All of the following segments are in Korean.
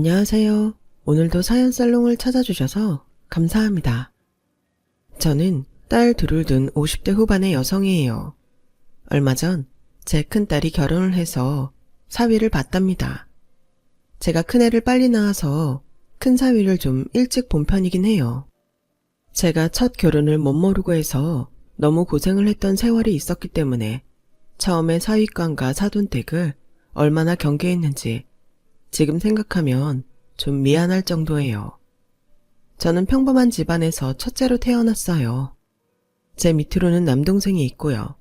안녕하세요. 오늘도 사연 살롱을 찾아주셔서 감사합니다. 저는 딸 둘을 둔 50대 후반의 여성이에요. 얼마 전 제 큰딸이 결혼을 해서 사위를 봤답니다. 제가 큰애를 빨리 낳아서 큰 사위를 좀 일찍 본 편이긴 해요. 제가 첫 결혼을 못 모르고 해서 너무 고생을 했던 세월이 있었기 때문에 처음에 사위감과 사돈댁을 얼마나 경계했는지 지금 생각하면 좀 미안할 정도예요. 저는 평범한 집안에서 첫째로 태어났어요. 제 밑으로는 남동생이 있고요.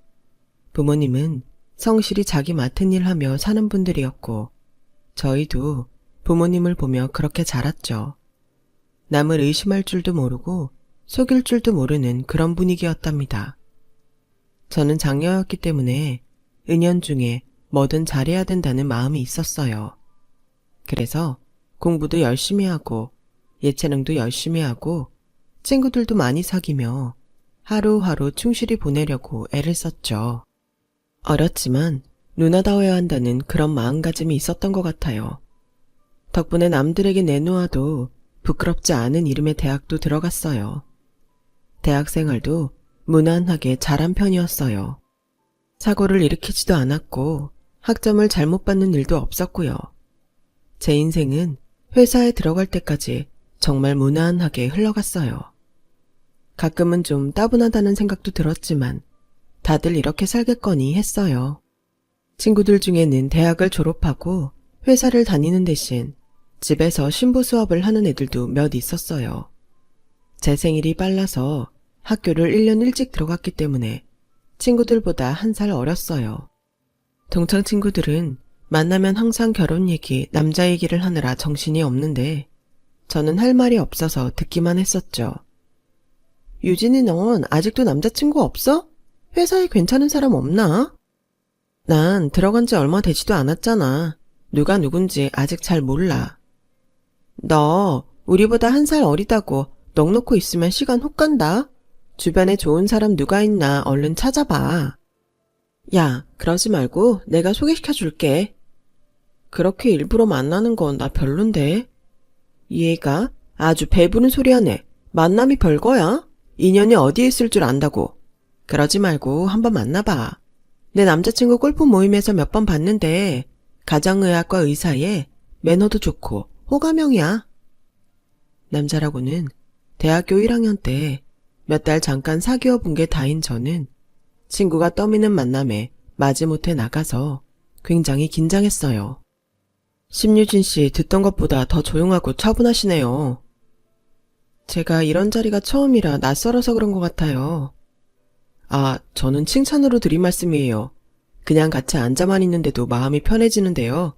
부모님은 성실히 자기 맡은 일 하며 사는 분들이었고 저희도 부모님을 보며 그렇게 자랐죠. 남을 의심할 줄도 모르고 속일 줄도 모르는 그런 분위기였답니다. 저는 장녀였기 때문에 은연중에 뭐든 잘해야 된다는 마음이 있었어요. 그래서 공부도 열심히 하고 예체능도 열심히 하고 친구들도 많이 사귀며 하루하루 충실히 보내려고 애를 썼죠. 어렸지만 누나다워야 한다는 그런 마음가짐이 있었던 것 같아요. 덕분에 남들에게 내놓아도 부끄럽지 않은 이름의 대학도 들어갔어요. 대학 생활도 무난하게 잘한 편이었어요. 사고를 일으키지도 않았고 학점을 잘못 받는 일도 없었고요. 제 인생은 회사에 들어갈 때까지 정말 무난하게 흘러갔어요. 가끔은 좀 따분하다는 생각도 들었지만 다들 이렇게 살겠거니 했어요. 친구들 중에는 대학을 졸업하고 회사를 다니는 대신 집에서 신부 수업을 하는 애들도 몇 있었어요. 제 생일이 빨라서 학교를 1년 일찍 들어갔기 때문에 친구들보다 1살 어렸어요. 동창 친구들은 만나면 항상 결혼 얘기, 남자 얘기를 하느라 정신이 없는데 저는 할 말이 없어서 듣기만 했었죠. 유진이 넌 아직도 남자친구 없어? 회사에 괜찮은 사람 없나? 난 들어간 지 얼마 되지도 않았잖아. 누가 누군지 아직 잘 몰라. 너 우리보다 1살 어리다고 넋 놓고 있으면 시간 훅 간다. 주변에 좋은 사람 누가 있나 얼른 찾아봐. 야, 그러지 말고 내가 소개시켜줄게. 그렇게 일부러 만나는 건 나 별론데. 얘가 아주 배부른 소리 하네. 만남이 별거야? 인연이 어디에 있을 줄 안다고. 그러지 말고 한번 만나봐. 내 남자친구 골프 모임에서 몇 번 봤는데 가정의학과 의사에 매너도 좋고 호감형이야. 남자라고는 대학교 1학년 때 몇 달 잠깐 사귀어 본 게 다인 저는 친구가 떠미는 만남에 마지못해 나가서 굉장히 긴장했어요. 심유진 씨 듣던 것보다 더 조용하고 차분하시네요. 제가 이런 자리가 처음이라 낯설어서 그런 것 같아요. 아, 저는 칭찬으로 드린 말씀이에요. 그냥 같이 앉아만 있는데도 마음이 편해지는데요.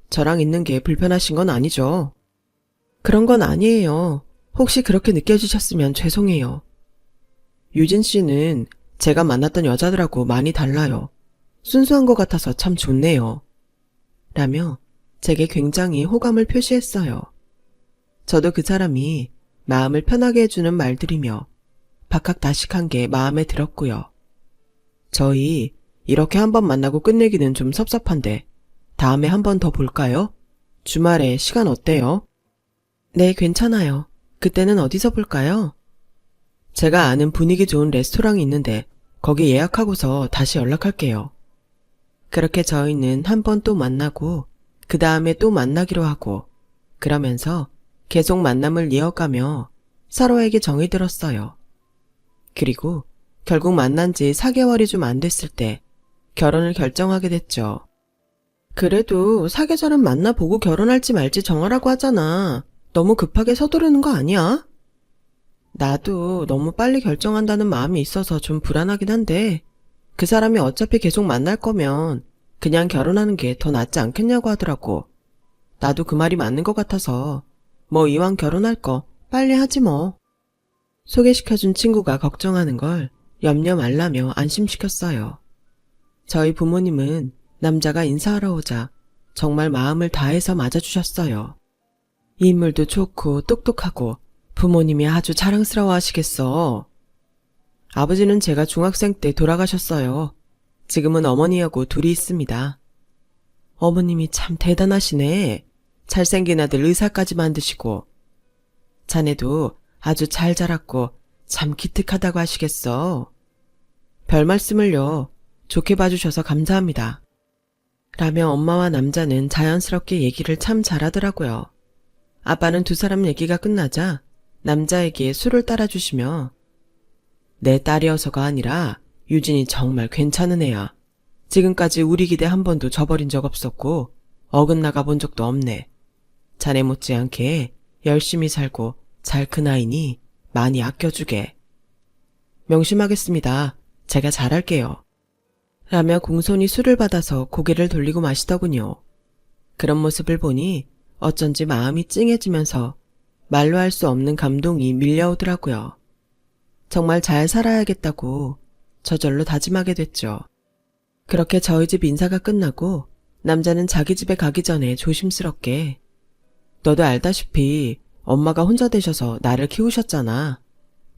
저랑 있는 게 불편하신 건 아니죠? 그런 건 아니에요. 혹시 그렇게 느껴지셨으면 죄송해요. 유진 씨는 제가 만났던 여자들하고 많이 달라요. 순수한 것 같아서 참 좋네요. 라며 제게 굉장히 호감을 표시했어요. 저도 그 사람이 마음을 편하게 해주는 말들이며 박학다식한 게 마음에 들었고요. 저희 이렇게 한번 만나고 끝내기는 좀 섭섭한데 다음에 한 번 더 볼까요? 주말에 시간 어때요? 네, 괜찮아요. 그때는 어디서 볼까요? 제가 아는 분위기 좋은 레스토랑이 있는데 거기 예약하고서 다시 연락할게요. 그렇게 저희는 한 번 또 만나고 그 다음에 또 만나기로 하고 그러면서 계속 만남을 이어가며 서로에게 정이 들었어요. 그리고 결국 만난 지 4개월이 좀 안 됐을 때 결혼을 결정하게 됐죠. 그래도 사계절은 만나보고 결혼할지 말지 정하라고 하잖아. 너무 급하게 서두르는 거 아니야? 나도 너무 빨리 결정한다는 마음이 있어서 좀 불안하긴 한데 그 사람이 어차피 계속 만날 거면 그냥 결혼하는 게 더 낫지 않겠냐고 하더라고. 나도 그 말이 맞는 것 같아서 뭐 이왕 결혼할 거 빨리 하지 뭐. 소개시켜준 친구가 걱정하는 걸 염려 말라며 안심시켰어요. 저희 부모님은 남자가 인사하러 오자 정말 마음을 다해서 맞아주셨어요. 인물도 좋고 똑똑하고 부모님이 아주 자랑스러워 하시겠어. 아버지는 제가 중학생 때 돌아가셨어요. 지금은 어머니하고 둘이 있습니다. 어머님이 참 대단하시네. 잘생긴 아들 의사까지 만드시고. 자네도 아주 잘 자랐고 참 기특하다고 하시겠어. 별 말씀을요. 좋게 봐주셔서 감사합니다. 라며 엄마와 남자는 자연스럽게 얘기를 참 잘하더라고요. 아빠는 두 사람 얘기가 끝나자 남자에게 술을 따라주시며 내 딸이어서가 아니라 유진이 정말 괜찮은 애야. 지금까지 우리 기대 한 번도 저버린 적 없었고 어긋나가 본 적도 없네. 자네 못지않게 열심히 살고 잘 큰 아이니 많이 아껴주게. 명심하겠습니다. 제가 잘할게요. 라며 공손히 술을 받아서 고개를 돌리고 마시더군요. 그런 모습을 보니 어쩐지 마음이 찡해지면서 말로 할 수 없는 감동이 밀려오더라고요. 정말 잘 살아야겠다고 저절로 다짐하게 됐죠. 그렇게 저희 집 인사가 끝나고 남자는 자기 집에 가기 전에 조심스럽게 너도 알다시피 엄마가 혼자 되셔서 나를 키우셨잖아.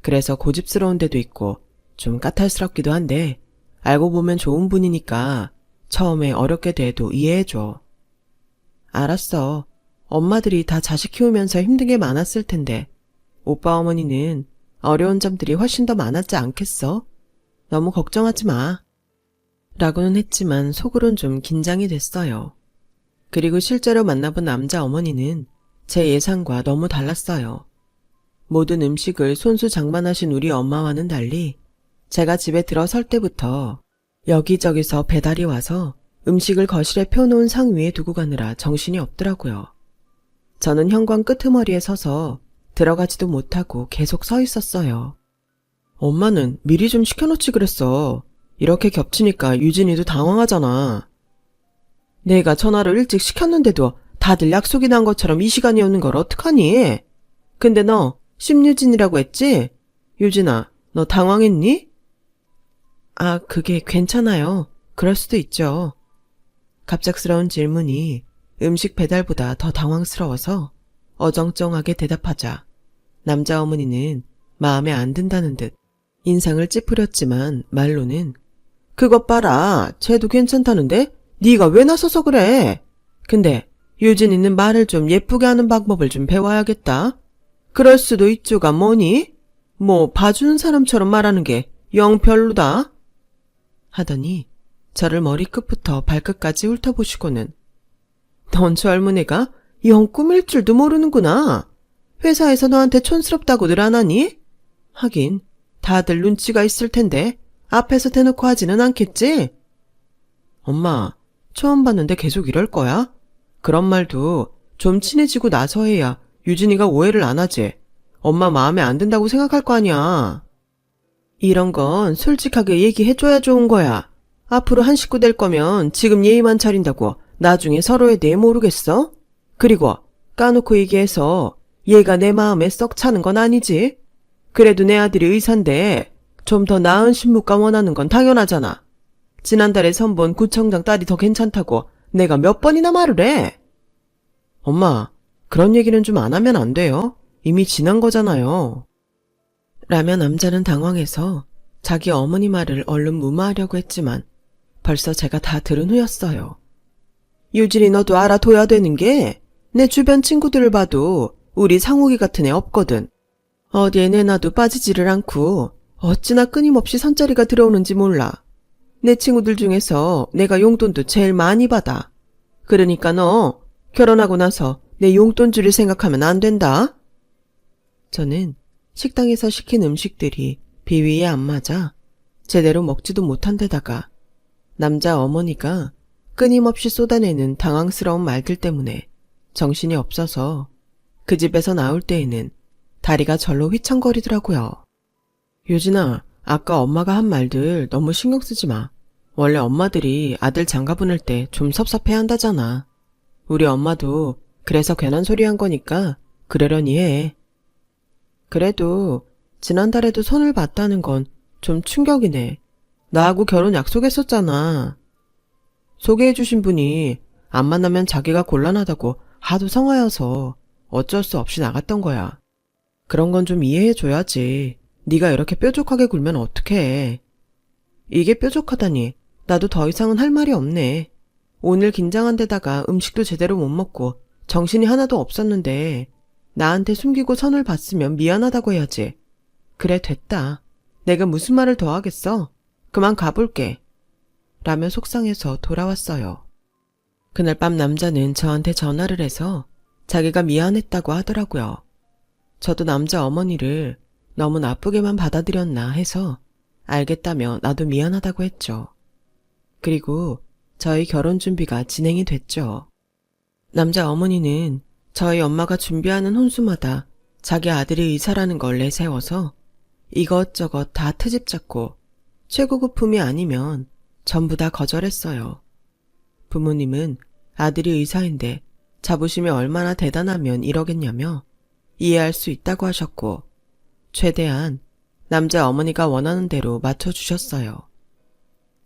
그래서 고집스러운 데도 있고 좀 까탈스럽기도 한데 알고 보면 좋은 분이니까 처음에 어렵게 돼도 이해해줘. 알았어. 엄마들이 다 자식 키우면서 힘든 게 많았을 텐데 오빠 어머니는 어려운 점들이 훨씬 더 많았지 않겠어? 너무 걱정하지 마. 라고는 했지만 속으론 좀 긴장이 됐어요. 그리고 실제로 만나본 남자 어머니는 제 예상과 너무 달랐어요. 모든 음식을 손수 장만하신 우리 엄마와는 달리 제가 집에 들어설 때부터 여기저기서 배달이 와서 음식을 거실에 펴놓은 상 위에 두고 가느라 정신이 없더라고요. 저는 현관 끄트머리에 서서 들어가지도 못하고 계속 서 있었어요. 엄마는 미리 좀 시켜놓지 그랬어. 이렇게 겹치니까 유진이도 당황하잖아. 내가 전화를 일찍 시켰는데도 다들 약속이 난 것처럼 이 시간이었는 걸 어떡하니? 근데 너 심유진이라고 했지? 유진아, 너 당황했니? 아, 그게 괜찮아요. 그럴 수도 있죠. 갑작스러운 질문이 음식 배달보다 더 당황스러워서 어정쩡하게 대답하자 남자 어머니는 마음에 안 든다는 듯 인상을 찌푸렸지만 말로는 그것 봐라. 쟤도 괜찮다는데 네가 왜 나서서 그래? 근데 유진이는 말을 좀 예쁘게 하는 방법을 좀 배워야겠다. 그럴 수도 있죠가 뭐니? 뭐 봐주는 사람처럼 말하는 게 영 별로다. 하더니 저를 머리끝부터 발끝까지 훑어보시고는 넌 젊은 애가 영 꾸밀 줄도 모르는구나. 회사에서 너한테 촌스럽다고들 안 하니? 하긴 다들 눈치가 있을 텐데 앞에서 대놓고 하지는 않겠지? 엄마, 처음 봤는데 계속 이럴 거야? 그런 말도 좀 친해지고 나서 해야 유진이가 오해를 안 하지. 엄마 마음에 안 든다고 생각할 거 아니야. 이런 건 솔직하게 얘기해줘야 좋은 거야. 앞으로 한 식구 될 거면 지금 예의만 차린다고 나중에 서로에 대해 모르겠어? 그리고 까놓고 얘기해서 얘가 내 마음에 썩 차는 건 아니지. 그래도 내 아들이 의사인데 좀 더 나은 신부가 원하는 건 당연하잖아. 지난달에 선본 구청장 딸이 더 괜찮다고 내가 몇 번이나 말을 해. 엄마, 그런 얘기는 좀 안 하면 안 돼요. 이미 지난 거잖아요. 라며 남자는 당황해서 자기 어머니 말을 얼른 무마하려고 했지만 벌써 제가 다 들은 후였어요. 유진이 너도 알아둬야 되는 게 내 주변 친구들을 봐도 우리 상욱이 같은 애 없거든. 어디에 내놔도 빠지지를 않고 어찌나 끊임없이 선자리가 들어오는지 몰라. 내 친구들 중에서 내가 용돈도 제일 많이 받아. 그러니까 너 결혼하고 나서 내 용돈 줄일 생각하면 안 된다. 저는 식당에서 시킨 음식들이 비위에 안 맞아 제대로 먹지도 못한 데다가 남자 어머니가 끊임없이 쏟아내는 당황스러운 말들 때문에 정신이 없어서 그 집에서 나올 때에는 다리가 절로 휘청거리더라고요. 유진아, 아까 엄마가 한 말들 너무 신경 쓰지 마. 원래 엄마들이 아들 장가 보낼 때 좀 섭섭해한다잖아. 우리 엄마도 그래서 괜한 소리 한 거니까 그러려니 해. 그래도 지난달에도 손을 봤다는 건 좀 충격이네. 나하고 결혼 약속했었잖아. 소개해주신 분이 안 만나면 자기가 곤란하다고 하도 성화여서 어쩔 수 없이 나갔던 거야. 그런 건 좀 이해해줘야지. 네가 이렇게 뾰족하게 굴면 어떡해. 이게 뾰족하다니 나도 더 이상은 할 말이 없네. 오늘 긴장한 데다가 음식도 제대로 못 먹고 정신이 하나도 없었는데 나한테 숨기고 선을 봤으면 미안하다고 해야지. 그래, 됐다. 내가 무슨 말을 더 하겠어? 그만 가볼게. 라며 속상해서 돌아왔어요. 그날 밤 남자는 저한테 전화를 해서 자기가 미안했다고 하더라고요. 저도 남자 어머니를 너무 나쁘게만 받아들였나 해서 알겠다며 나도 미안하다고 했죠. 그리고 저희 결혼 준비가 진행이 됐죠. 남자 어머니는 저희 엄마가 준비하는 혼수마다 자기 아들이 의사라는 걸 내세워서 이것저것 다 트집 잡고 최고급품이 아니면 전부 다 거절했어요. 부모님은 아들이 의사인데 자부심이 얼마나 대단하면 이러겠냐며 이해할 수 있다고 하셨고 최대한 남자 어머니가 원하는 대로 맞춰주셨어요.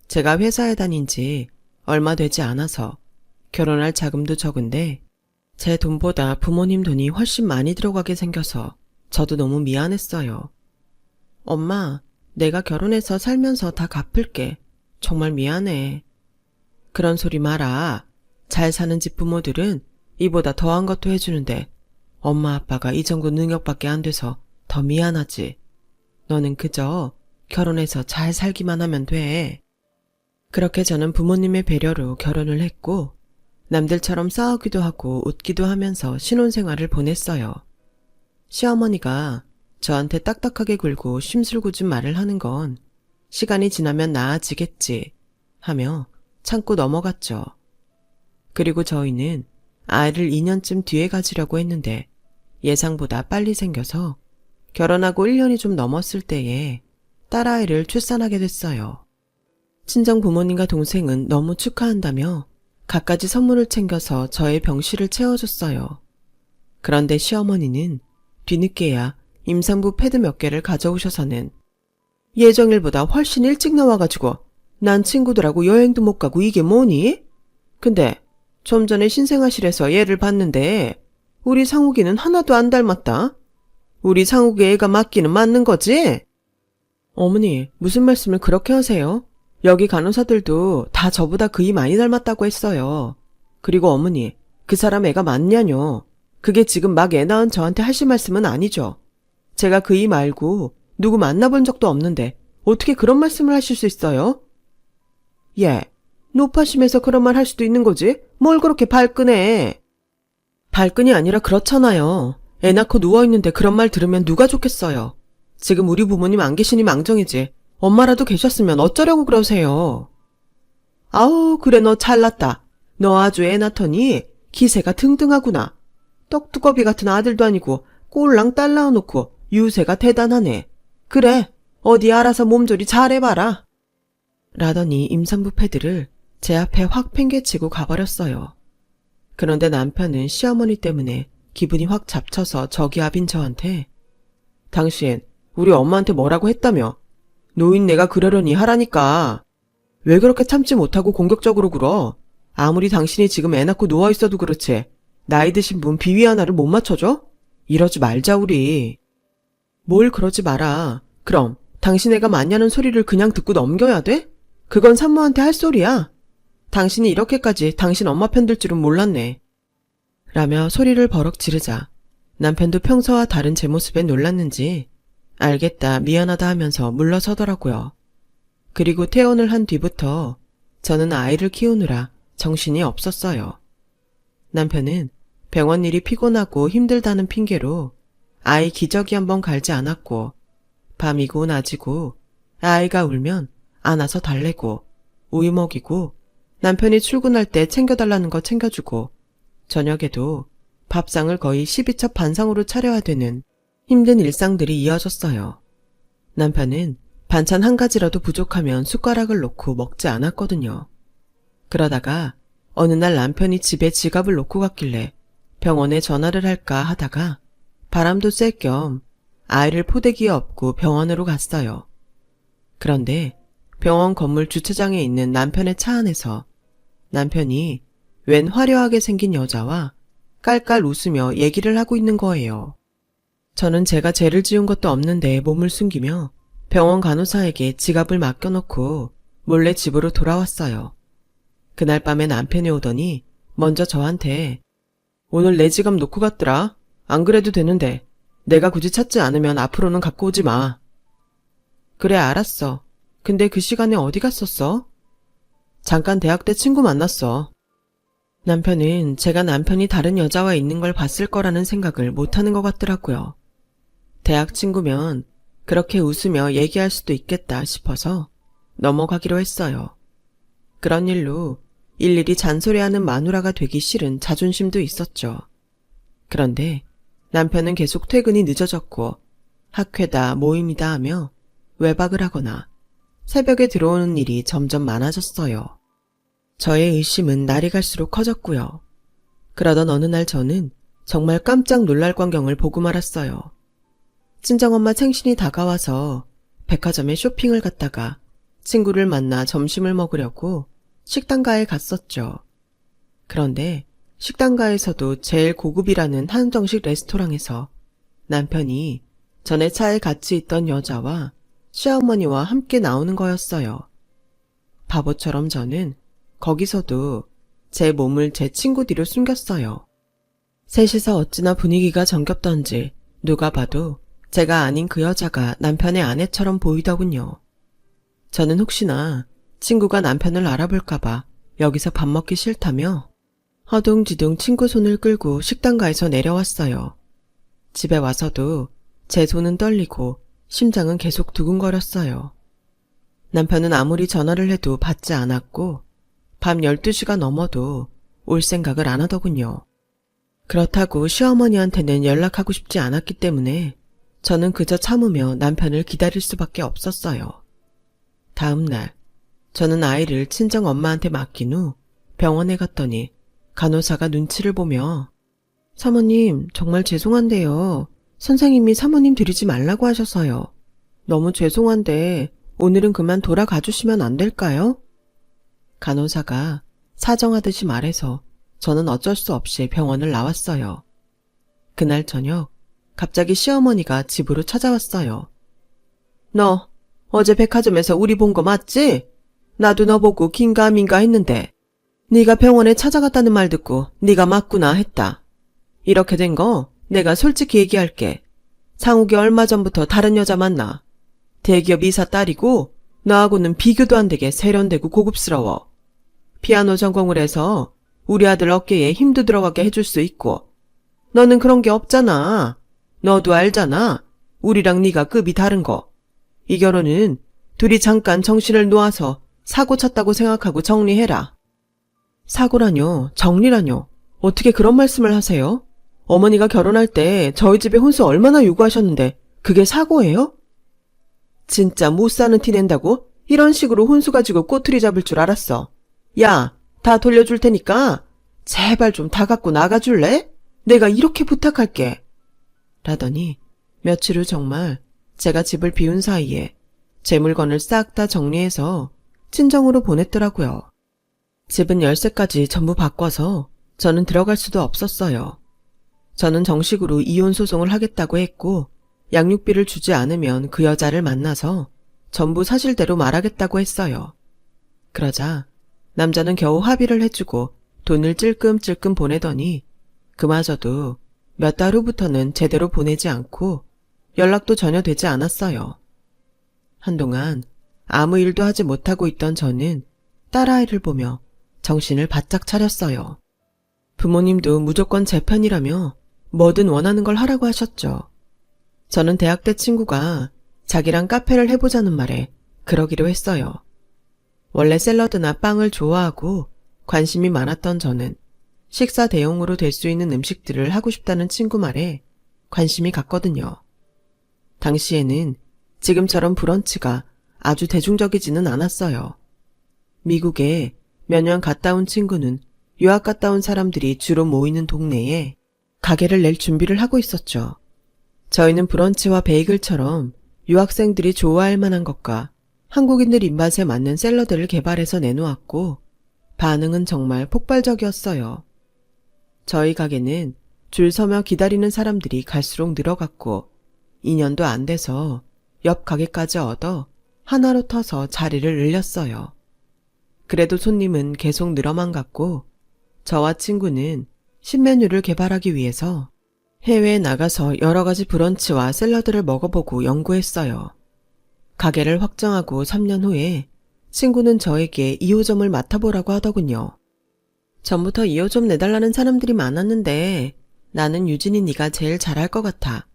제가 회사에 다닌 지 얼마 되지 않아서 결혼할 자금도 적은데 제 돈보다 부모님 돈이 훨씬 많이 들어가게 생겨서 저도 너무 미안했어요. 엄마, 내가 결혼해서 살면서 다 갚을게. 정말 미안해. 그런 소리 마라. 잘 사는 집 부모들은 이보다 더한 것도 해주는데 엄마 아빠가 이 정도 능력밖에 안 돼서 더 미안하지. 너는 그저 결혼해서 잘 살기만 하면 돼. 그렇게 저는 부모님의 배려로 결혼을 했고 남들처럼 싸우기도 하고 웃기도 하면서 신혼생활을 보냈어요. 시어머니가 저한테 딱딱하게 굴고 심술궂은 말을 하는 건 시간이 지나면 나아지겠지 하며 참고 넘어갔죠. 그리고 저희는 아이를 2년쯤 뒤에 가지려고 했는데 예상보다 빨리 생겨서 결혼하고 1년이 좀 넘었을 때에 딸아이를 출산하게 됐어요. 친정 부모님과 동생은 너무 축하한다며 갖가지 선물을 챙겨서 저의 병실을 채워줬어요. 그런데 시어머니는 뒤늦게야 임산부 패드 몇 개를 가져오셔서는 예정일보다 훨씬 일찍 나와가지고 난 친구들하고 여행도 못 가고 이게 뭐니? 근데 좀 전에 신생아실에서 얘를 봤는데 우리 상욱이는 하나도 안 닮았다. 우리 상욱이 애가 맞기는 맞는 거지? 어머니, 무슨 말씀을 그렇게 하세요? 여기 간호사들도 다 저보다 그이 많이 닮았다고 했어요. 그리고 어머니, 그 사람 애가 맞냐뇨. 그게 지금 막 애 낳은 저한테 하실 말씀은 아니죠. 제가 그이 말고 누구 만나본 적도 없는데 어떻게 그런 말씀을 하실 수 있어요? 예, 노파심에서 그런 말 할 수도 있는 거지? 뭘 그렇게 발끈해? 발끈이 아니라 그렇잖아요. 애 낳고 누워있는데 그런 말 들으면 누가 좋겠어요. 지금 우리 부모님 안 계시니 망정이지. 엄마라도 계셨으면 어쩌려고 그러세요. 아우, 그래 너 잘났다. 너 아주 애 낳더니 기세가 등등하구나. 떡두꺼비 같은 아들도 아니고 꼴랑 딸 낳아놓고 유세가 대단하네. 그래, 어디 알아서 몸조리 잘해봐라. 라더니 임산부 패드를 제 앞에 확 팽개치고 가버렸어요. 그런데 남편은 시어머니 때문에 기분이 확 잡쳐서 저기압인 저한테 당신 우리 엄마한테 뭐라고 했다며? 노인네가 그러려니 하라니까. 왜 그렇게 참지 못하고 공격적으로 굴어? 아무리 당신이 지금 애 낳고 누워있어도 그렇지 나이 드신 분 비위 하나를 못 맞춰줘? 이러지 말자 우리. 뭘 그러지 마라. 그럼 당신 애가 맞냐는 소리를 그냥 듣고 넘겨야 돼? 그건 산모한테 할 소리야. 당신이 이렇게까지 당신 엄마 편들 줄은 몰랐네. 라며 소리를 버럭 지르자 남편도 평소와 다른 제 모습에 놀랐는지 알겠다 미안하다 하면서 물러서더라고요. 그리고 퇴원을 한 뒤부터 저는 아이를 키우느라 정신이 없었어요. 남편은 병원 일이 피곤하고 힘들다는 핑계로 아이 기저귀 한번 갈지 않았고 밤이고 낮이고 아이가 울면 안아서 달래고 우유 먹이고 남편이 출근할 때 챙겨달라는 거 챙겨주고 저녁에도 밥상을 거의 12첩 반상으로 차려야 되는 힘든 일상들이 이어졌어요. 남편은 반찬 한 가지라도 부족하면 숟가락을 놓고 먹지 않았거든요. 그러다가 어느 날 남편이 집에 지갑을 놓고 갔길래 병원에 전화를 할까 하다가 바람도 쐴 겸 아이를 포대기에 업고 병원으로 갔어요. 그런데 병원 건물 주차장에 있는 남편의 차 안에서 남편이 웬 화려하게 생긴 여자와 깔깔 웃으며 얘기를 하고 있는 거예요. 저는 제가 죄를 지은 것도 없는데 몸을 숨기며 병원 간호사에게 지갑을 맡겨놓고 몰래 집으로 돌아왔어요. 그날 밤에 남편이 오더니 먼저 저한테 오늘 내 지갑 놓고 갔더라. 안 그래도 되는데. 내가 굳이 찾지 않으면 앞으로는 갖고 오지 마. 그래, 알았어. 근데 그 시간에 어디 갔었어? 잠깐 대학 때 친구 만났어. 남편은 제가 남편이 다른 여자와 있는 걸 봤을 거라는 생각을 못하는 것 같더라고요. 대학 친구면 그렇게 웃으며 얘기할 수도 있겠다 싶어서 넘어가기로 했어요. 그런 일로 일일이 잔소리하는 마누라가 되기 싫은 자존심도 있었죠. 그런데 남편은 계속 퇴근이 늦어졌고 학회다 모임이다 하며 외박을 하거나 새벽에 들어오는 일이 점점 많아졌어요. 저의 의심은 날이 갈수록 커졌고요. 그러던 어느 날 저는 정말 깜짝 놀랄 광경을 보고 말았어요. 친정엄마 생신이 다가와서 백화점에 쇼핑을 갔다가 친구를 만나 점심을 먹으려고 식당가에 갔었죠. 그런데 식당가에서도 제일 고급이라는 한정식 레스토랑에서 남편이 전에 차에 같이 있던 여자와 시어머니와 함께 나오는 거였어요. 바보처럼 저는 거기서도 제 몸을 제 친구 뒤로 숨겼어요. 셋이서 어찌나 분위기가 정겹던지 누가 봐도 제가 아닌 그 여자가 남편의 아내처럼 보이더군요. 저는 혹시나 친구가 남편을 알아볼까봐 여기서 밥 먹기 싫다며 허둥지둥 친구 손을 끌고 식당가에서 내려왔어요. 집에 와서도 제 손은 떨리고 심장은 계속 두근거렸어요. 남편은 아무리 전화를 해도 받지 않았고 밤 12시가 넘어도 올 생각을 안 하더군요. 그렇다고 시어머니한테는 연락하고 싶지 않았기 때문에 저는 그저 참으며 남편을 기다릴 수밖에 없었어요. 다음 날 저는 아이를 친정 엄마한테 맡긴 후 병원에 갔더니 간호사가 눈치를 보며 사모님 정말 죄송한데요. 선생님이 사모님 들이지 말라고 하셔서요. 너무 죄송한데 오늘은 그만 돌아가 주시면 안 될까요? 간호사가 사정하듯이 말해서 저는 어쩔 수 없이 병원을 나왔어요. 그날 저녁 갑자기 시어머니가 집으로 찾아왔어요. 너 어제 백화점에서 우리 본 거 맞지? 나도 너 보고 긴가민가 했는데 네가 병원에 찾아갔다는 말 듣고 네가 맞구나 했다. 이렇게 된 거 내가 솔직히 얘기할게. 상욱이 얼마 전부터 다른 여자 만나. 대기업 이사 딸이고 너하고는 비교도 안 되게 세련되고 고급스러워. 피아노 전공을 해서 우리 아들 어깨에 힘도 들어가게 해줄 수 있고 너는 그런 게 없잖아. 너도 알잖아. 우리랑 네가 급이 다른 거. 이 결혼은 둘이 잠깐 정신을 놓아서 사고 쳤다고 생각하고 정리해라. 사고라뇨? 정리라뇨? 어떻게 그런 말씀을 하세요? 어머니가 결혼할 때 저희 집에 혼수 얼마나 요구하셨는데 그게 사고예요? 진짜 못 사는 티 낸다고? 이런 식으로 혼수 가지고 꼬투리 잡을 줄 알았어. 야, 다 돌려줄 테니까 제발 좀 다 갖고 나가줄래? 내가 이렇게 부탁할게. 라더니 며칠 후 정말 제가 집을 비운 사이에 제 물건을 싹 다 정리해서 친정으로 보냈더라고요. 집은 열쇠까지 전부 바꿔서 저는 들어갈 수도 없었어요. 저는 정식으로 이혼 소송을 하겠다고 했고 양육비를 주지 않으면 그 여자를 만나서 전부 사실대로 말하겠다고 했어요. 그러자 남자는 겨우 합의를 해주고 돈을 찔끔찔끔 보내더니 그마저도 몇 달 후부터는 제대로 보내지 않고 연락도 전혀 되지 않았어요. 한동안 아무 일도 하지 못하고 있던 저는 딸아이를 보며 정신을 바짝 차렸어요. 부모님도 무조건 제 편이라며 뭐든 원하는 걸 하라고 하셨죠. 저는 대학 때 친구가 자기랑 카페를 해보자는 말에 그러기로 했어요. 원래 샐러드나 빵을 좋아하고 관심이 많았던 저는 식사 대용으로 될 수 있는 음식들을 하고 싶다는 친구 말에 관심이 갔거든요. 당시에는 지금처럼 브런치가 아주 대중적이지는 않았어요. 미국에 몇 년 갔다 온 친구는 유학 갔다 온 사람들이 주로 모이는 동네에 가게를 낼 준비를 하고 있었죠. 저희는 브런치와 베이글처럼 유학생들이 좋아할 만한 것과 한국인들 입맛에 맞는 샐러드를 개발해서 내놓았고 반응은 정말 폭발적이었어요. 저희 가게는 줄 서며 기다리는 사람들이 갈수록 늘어갔고 2년도 안 돼서 옆 가게까지 얻어 하나로 터서 자리를 늘렸어요. 그래도 손님은 계속 늘어만 갔고 저와 친구는 신메뉴를 개발하기 위해서 해외에 나가서 여러 가지 브런치와 샐러드를 먹어보고 연구했어요. 가게를 확정하고 3년 후에 친구는 저에게 2호점을 맡아보라고 하더군요. 전부터 2호점 내달라는 사람들이 많았는데 나는 유진이 네가 제일 잘할 것 같아.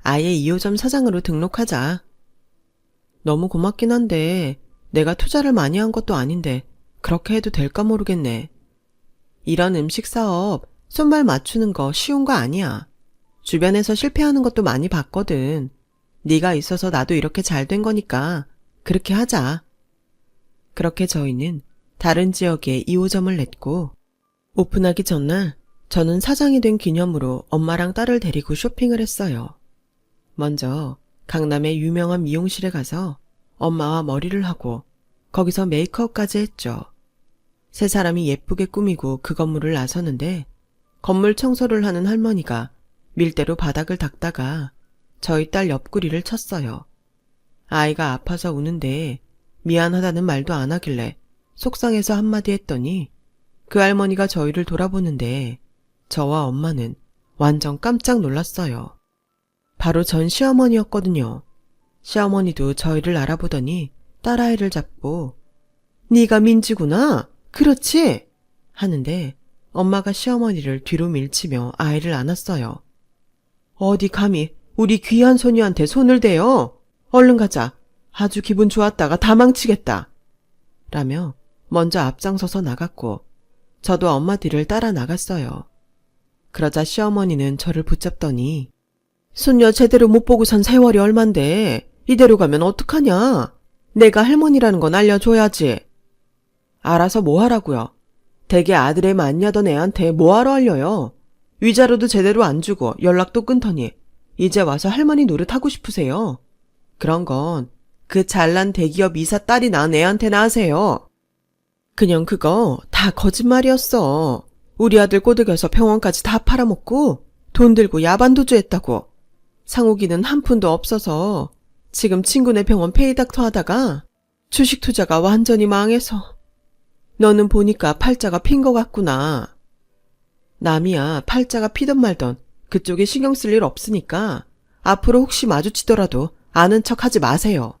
아예 2호점 사장으로 등록하자. 너무 고맙긴 한데 내가 투자를 많이 한 것도 아닌데 그렇게 해도 될까 모르겠네. 이런 음식 사업 손발 맞추는 거 쉬운 거 아니야. 주변에서 실패하는 것도 많이 봤거든. 네가 있어서 나도 이렇게 잘 된 거니까 그렇게 하자. 그렇게 저희는 다른 지역에 2호점을 냈고 오픈하기 전날 저는 사장이 된 기념으로 엄마랑 딸을 데리고 쇼핑을 했어요. 먼저 강남의 유명한 미용실에 가서 엄마와 머리를 하고 거기서 메이크업까지 했죠. 세 사람이 예쁘게 꾸미고 그 건물을 나서는데 건물 청소를 하는 할머니가 밀대로 바닥을 닦다가 저희 딸 옆구리를 쳤어요. 아이가 아파서 우는데 미안하다는 말도 안 하길래 속상해서 한마디 했더니 그 할머니가 저희를 돌아보는데 저와 엄마는 완전 깜짝 놀랐어요. 바로 전 시어머니였거든요. 시어머니도 저희를 알아보더니 딸아이를 잡고 네가 민지구나? 그렇지? 하는데 엄마가 시어머니를 뒤로 밀치며 아이를 안았어요. 어디 감히 우리 귀한 소녀한테 손을 대요? 얼른 가자. 아주 기분 좋았다가 다 망치겠다. 라며 먼저 앞장서서 나갔고 저도 엄마 뒤를 따라 나갔어요. 그러자 시어머니는 저를 붙잡더니 손녀 제대로 못 보고 산 세월이 얼만데 이대로 가면 어떡하냐? 내가 할머니라는 건 알려줘야지. 알아서 뭐 하라고요? 댁에 아들애 맞냐던 애한테 뭐하러 알려요? 위자료도 제대로 안 주고 연락도 끊더니 이제 와서 할머니 노릇하고 싶으세요? 그런 건 그 잘난 대기업 이사 딸이 낳은 애한테나 하세요. 그냥 그거 다 거짓말이었어. 우리 아들 꼬드겨서 병원까지 다 팔아먹고 돈 들고 야반도주했다고. 상욱이는 한 푼도 없어서 지금 친구네 병원 페이닥터 하다가 주식 투자가 완전히 망해서. 너는 보니까 팔자가 핀 것 같구나. 남이야 팔자가 피던 말던 그쪽에 신경 쓸 일 없으니까 앞으로 혹시 마주치더라도 아는 척 하지 마세요.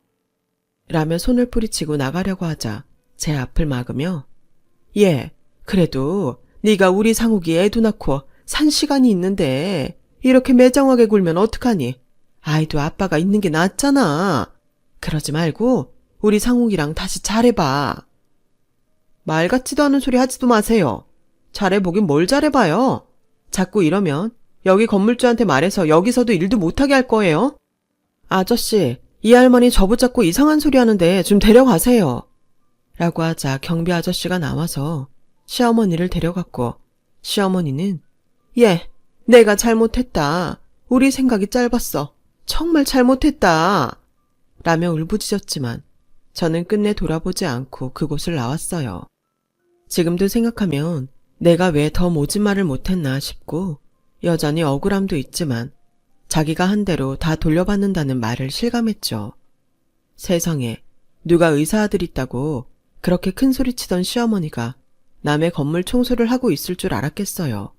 라며 손을 뿌리치고 나가려고 하자 제 앞을 막으며 예, 그래도 네가 우리 상욱이 애도 낳고 산 시간이 있는데 이렇게 매정하게 굴면 어떡하니? 아이도 아빠가 있는 게 낫잖아. 그러지 말고 우리 상욱이랑 다시 잘해봐. 말 같지도 않은 소리 하지도 마세요. 잘해보긴 뭘 잘해봐요. 자꾸 이러면 여기 건물주한테 말해서 여기서도 일도 못하게 할 거예요. 아저씨, 이 할머니 저 붙잡고 이상한 소리 하는데 좀 데려가세요. 라고 하자 경비 아저씨가 나와서 시어머니를 데려갔고 시어머니는 예, 내가 잘못했다. 우리 생각이 짧았어. 정말 잘못했다. 라며 울부짖었지만 저는 끝내 돌아보지 않고 그곳을 나왔어요. 지금도 생각하면 내가 왜 더 모진 말을 못했나 싶고 여전히 억울함도 있지만 자기가 한 대로 다 돌려받는다는 말을 실감했죠. 세상에 누가 의사 아들 있다고 그렇게 큰 소리치던 시어머니가 남의 건물 청소를 하고 있을 줄 알았겠어요.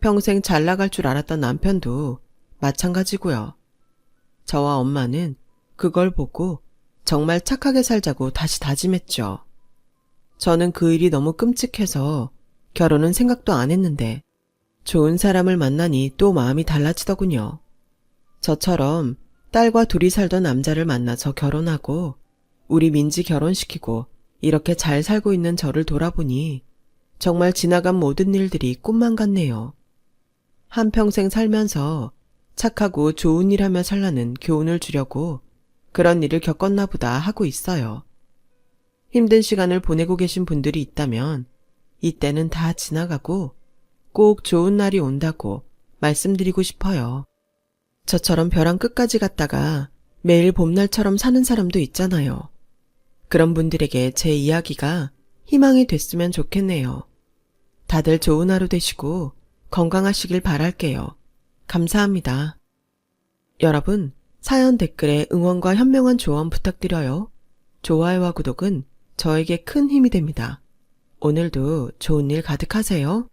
평생 잘 나갈 줄 알았던 남편도 마찬가지고요. 저와 엄마는 그걸 보고 정말 착하게 살자고 다시 다짐했죠. 저는 그 일이 너무 끔찍해서 결혼은 생각도 안 했는데 좋은 사람을 만나니 또 마음이 달라지더군요. 저처럼 딸과 둘이 살던 남자를 만나서 결혼하고 우리 민지 결혼시키고 이렇게 잘 살고 있는 저를 돌아보니 정말 지나간 모든 일들이 꿈만 같네요. 한평생 살면서 착하고 좋은 일 하며 살라는 교훈을 주려고 그런 일을 겪었나 보다 하고 있어요. 힘든 시간을 보내고 계신 분들이 있다면 이때는 다 지나가고 꼭 좋은 날이 온다고 말씀드리고 싶어요. 저처럼 벼랑 끝까지 갔다가 매일 봄날처럼 사는 사람도 있잖아요. 그런 분들에게 제 이야기가 희망이 됐으면 좋겠네요. 다들 좋은 하루 되시고 건강하시길 바랄게요. 감사합니다. 여러분, 사연 댓글에 응원과 현명한 조언 부탁드려요. 좋아요와 구독은 저에게 큰 힘이 됩니다. 오늘도 좋은 일 가득하세요.